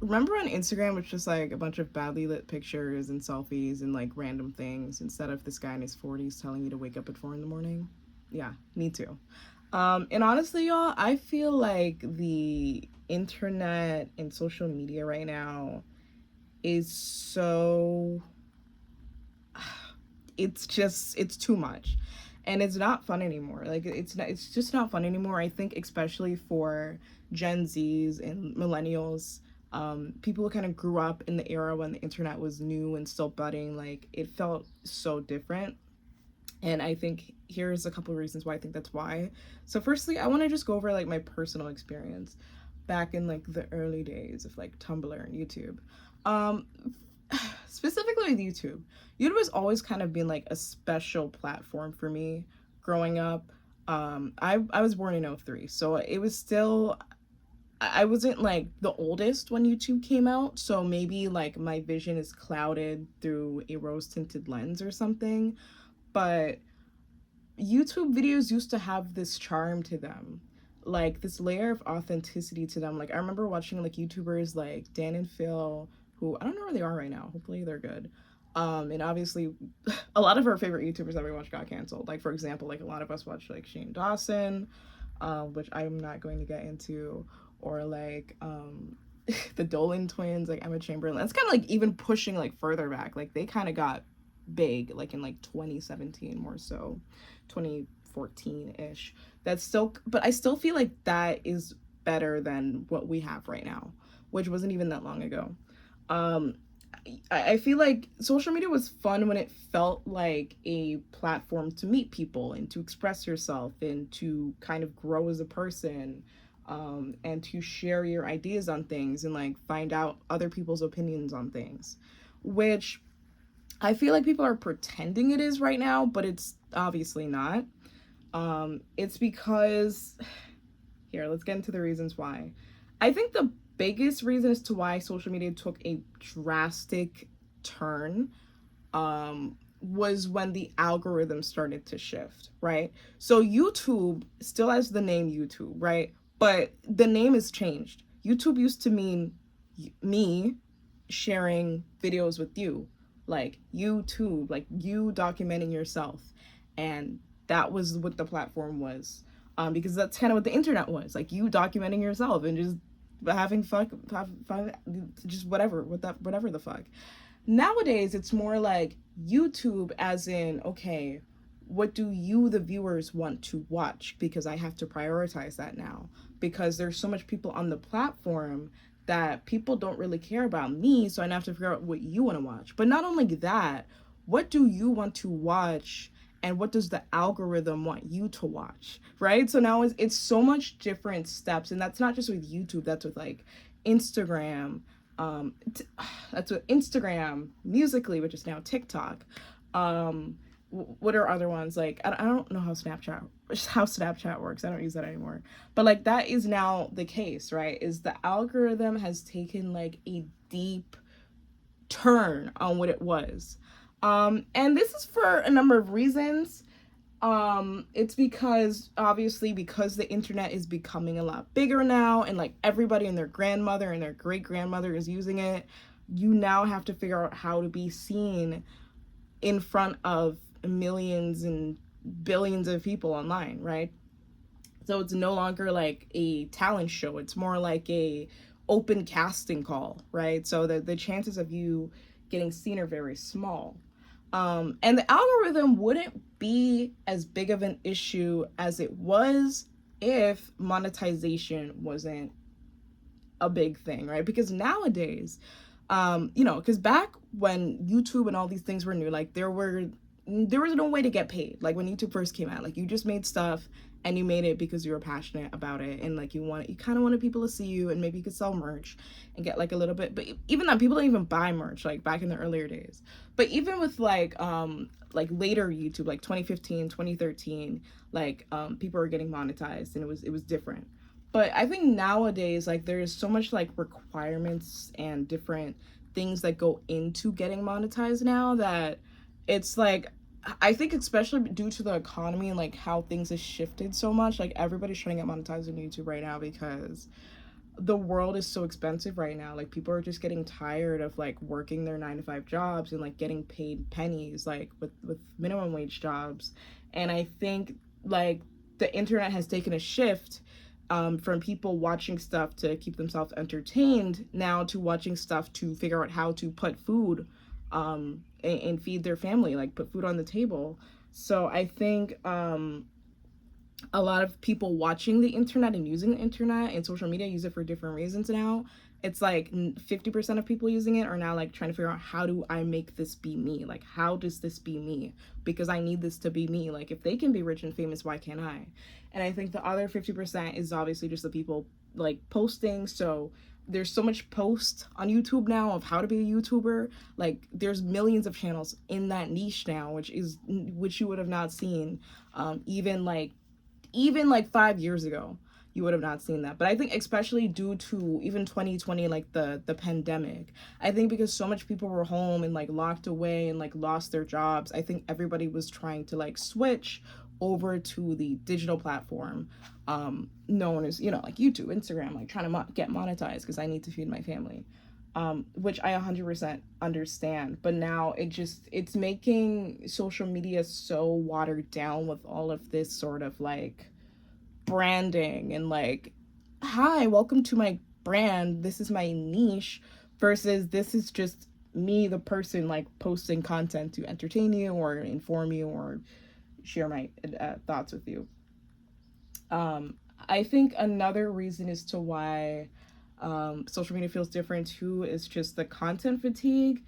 remember on Instagram, it's just like a bunch of badly lit pictures and selfies and like random things instead of this guy in his 40s telling you to wake up at 4 in the morning? Yeah, me too. And honestly, y'all, I feel like the internet and social media right now is so, it's too much. And it's not fun anymore. Like it's just not fun anymore. I think especially for Gen Zs and millennials, people who kind of grew up in the era when the internet was new and still budding, like it felt so different. And I think here's a couple of reasons why I think that's why. So firstly, I want to just go over like my personal experience back in like the early days of like Tumblr and YouTube. Um Specifically with YouTube. YouTube has always kind of been like a special platform for me growing up. I was born in '03, so it was still, I wasn't like the oldest when YouTube came out, so maybe like my vision is clouded through a rose tinted lens or something. But YouTube videos used to have this charm to them, like this layer of authenticity to them. Like I remember watching like YouTubers like Dan and Phil, who I don't know where they are right now. Hopefully they're good. And obviously, a lot of our favorite YouTubers that we watched got canceled. Like for example, like a lot of us watched like Shane Dawson, which I'm not going to get into, or like the Dolan twins, like Emma Chamberlain. That's kind of like even pushing like further back. Like they kind of got big like in like 2017 more so 2014-ish. That's still, but I still feel like that is better than what we have right now, which wasn't even that long ago. um I feel like social media was fun when it felt like a platform to meet people and to express yourself and to kind of grow as a person, and to share your ideas on things and like find out other people's opinions on things, which I feel like people are pretending it is right now, but it's obviously not. It's because, here, let's get into the reasons why. I think the biggest reason as to why social media took a drastic turn was when the algorithm started to shift, right? So YouTube still has the name YouTube, right? But the name has changed. YouTube used to mean me sharing videos with you, like YouTube, like you documenting yourself. And that was what the platform was. Because that's kind of what the internet was, like you documenting yourself and just having fun, just whatever the fuck. Nowadays, it's more like YouTube, as in, okay, what do you, the viewers, want to watch? Because I have to prioritize that now. Because there's so much people on the platform that people don't really care about me, so I have to figure out what you want to watch. But not only that, what do you want to watch? And what does the algorithm want you to watch, right? So now it's so much different steps, and that's not just with YouTube. That's with like Instagram, that's what Instagram, Musically, which is now TikTok. What are other ones? Like I don't know how Snapchat works. I don't use that anymore. But like that is now the case, right? Is the algorithm has taken like a deep turn on what it was. And this is for a number of reasons. It's because obviously because the internet is becoming a lot bigger now, and like everybody and their grandmother and their great grandmother is using it. You now have to figure out how to be seen in front of millions and billions of people online, right? So it's no longer like a talent show. It's more like a open casting call, right? So the chances of you getting seen are very small. And the algorithm wouldn't be as big of an issue as it was if monetization wasn't a big thing, right? Because nowadays, because back when YouTube and all these things were new, like there was no way to get paid. Like when YouTube first came out, like you just made stuff and you made it because you were passionate about it, and like you kind of wanted people to see you, and maybe you could sell merch and get like a little bit. But even that, people don't even buy merch like back in the earlier days. But even with like later YouTube, like 2015, 2013, like people were getting monetized, and it was different. But I think nowadays, like there's so much like requirements and different things that go into getting monetized now, that it's like, I think especially due to the economy and like how things have shifted so much, like everybody's trying to get monetized on YouTube right now because the world is so expensive right now. Like, people are just getting tired of like working their 9 to 5 jobs and like getting paid pennies, like with minimum wage jobs. And I think like the internet has taken a shift, from people watching stuff to keep themselves entertained now to watching stuff to figure out how to put food, and feed their family, like put food on the table. So I think, a lot of people watching the internet and using the internet and social media use it for different reasons now. It's like 50% of people using it are now like trying to figure out, how do I make this be me? Like, how does this be me? Because I need this to be me. Like, if they can be rich and famous, why can't I? And I think the other 50% is obviously just the people like posting. So there's so much post on YouTube now of how to be a YouTuber. Like, there's millions of channels in that niche now, which you would have not seen, even like 5 years ago. You would have not seen that. But I think especially due to even 2020, like the pandemic, I think because so much people were home and like locked away and like lost their jobs, I think everybody was trying to like switch over to the digital platform, known as, like YouTube, Instagram, like trying to get monetized because I need to feed my family. Which I 100% understand, but now it's making social media so watered down with all of this sort of like branding and like, hi, welcome to my brand, this is my niche, versus this is just me, the person, like posting content to entertain you or inform you or share my thoughts with you. I think another reason as to why, social media feels different too is just the content fatigue.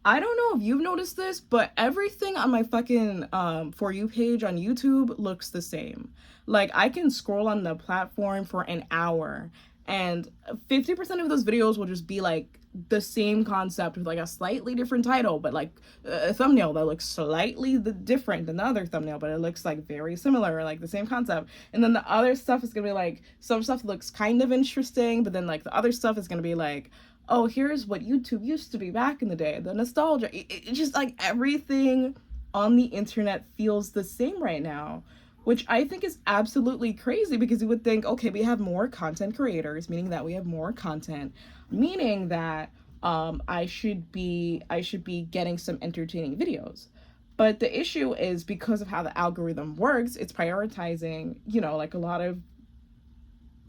I don't know if you've noticed this, but everything on my fucking For You page on YouTube looks the same. Like, I can scroll on the platform for an hour, and 50% of those videos will just be like the same concept with like a slightly different title, but like a thumbnail that looks slightly different than the other thumbnail, but it looks like very similar, like the same concept. And then the other stuff is gonna be like, some stuff looks kind of interesting, but then like the other stuff is gonna be like, oh, here's what YouTube used to be back in the day, the nostalgia. It's just like everything on the internet feels the same right now, which I think is absolutely crazy, because you would think, okay, we have more content creators, meaning that we have more content, meaning that, I should be getting some entertaining videos. But the issue is, because of how the algorithm works, it's prioritizing, like a lot of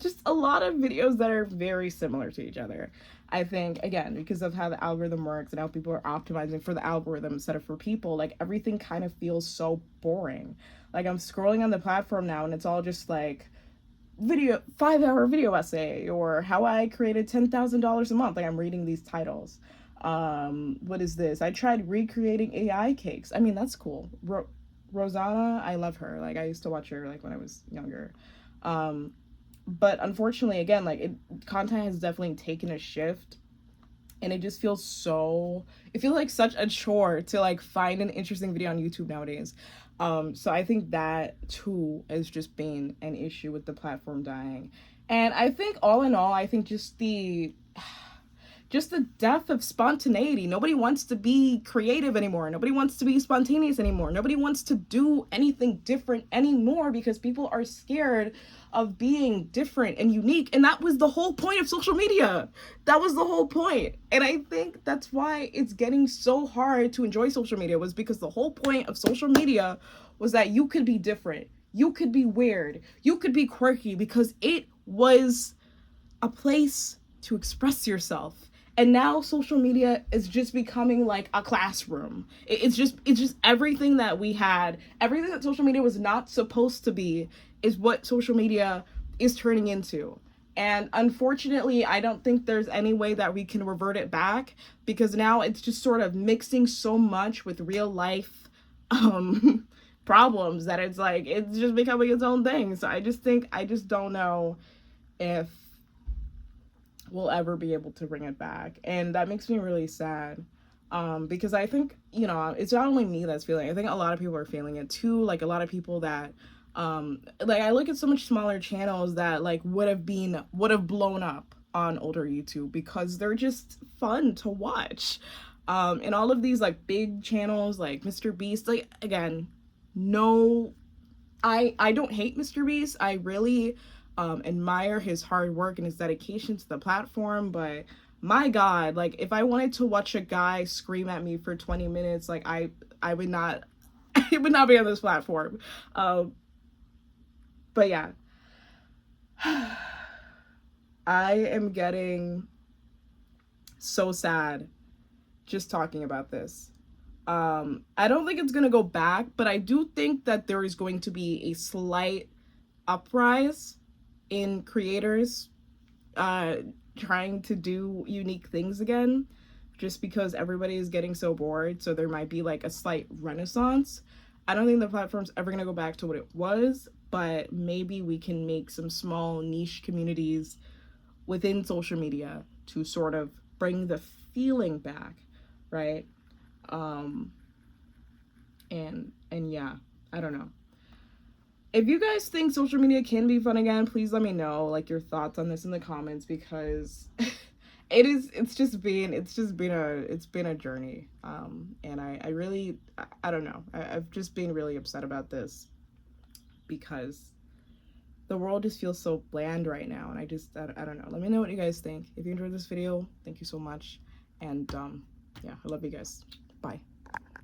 videos that are very similar to each other. I think, again, because of how the algorithm works and how people are optimizing for the algorithm instead of for people, like everything kind of feels so boring. Like, I'm scrolling on the platform now and it's all just like video 5-hour video essay, or how I created $10,000 a month. Like, I'm reading these titles. What is this? I tried recreating AI cakes. I mean, that's cool. Rosanna, I love her. Like, I used to watch her like when I was younger. But unfortunately, again, like content has definitely taken a shift, and it feels like such a chore to like find an interesting video on YouTube nowadays. So I think that too is just being an issue with the platform dying. And I think all in all, I think just the death of spontaneity. Nobody wants to be creative anymore. Nobody wants to be spontaneous anymore. Nobody wants to do anything different anymore, because people are scared of being different and unique. And that was the whole point of social media. That was the whole point. And I think that's why it's getting so hard to enjoy social media, was because the whole point of social media was that you could be different. You could be weird. You could be quirky, because it was a place to express yourself. And now social media is just becoming like a classroom. It's just everything that we had, everything that social media was not supposed to be, is what social media is turning into. And unfortunately, I don't think there's any way that we can revert it back, because now it's just sort of mixing so much with real life, problems, that it's just becoming its own thing. So I just don't know if we'll ever be able to bring it back. And that makes me really sad. Because I think, it's not only me that's feeling it. I think a lot of people are feeling it too. Like, a lot of people that, like, I look at so much smaller channels that like would have blown up on older YouTube, because they're just fun to watch. And all of these like big channels like Mr. Beast, like, again, no, I don't hate Mr. Beast. I really admire his hard work and his dedication to the platform, but my God, like if I wanted to watch a guy scream at me for 20 minutes, like I would not I would not be on this platform. But yeah. I am getting so sad just talking about this. I don't think it's gonna go back, but I do think that there is going to be a slight uprise in creators uh trying to do unique things again, just because everybody is getting so bored. So there might be like a slight renaissance. I don't think the platform's ever gonna go back to what it was, but maybe we can make some small niche communities within social media to sort of bring the feeling back, right? um and yeah, I don't know. If you guys think social media can be fun again, please let me know like your thoughts on this in the comments, because it's been a journey. And I really, I don't know, I've just been really upset about this, because the world just feels so bland right now, and I don't know. Let me know what you guys think. If you enjoyed this video, thank you so much, and yeah, I love you guys. Bye.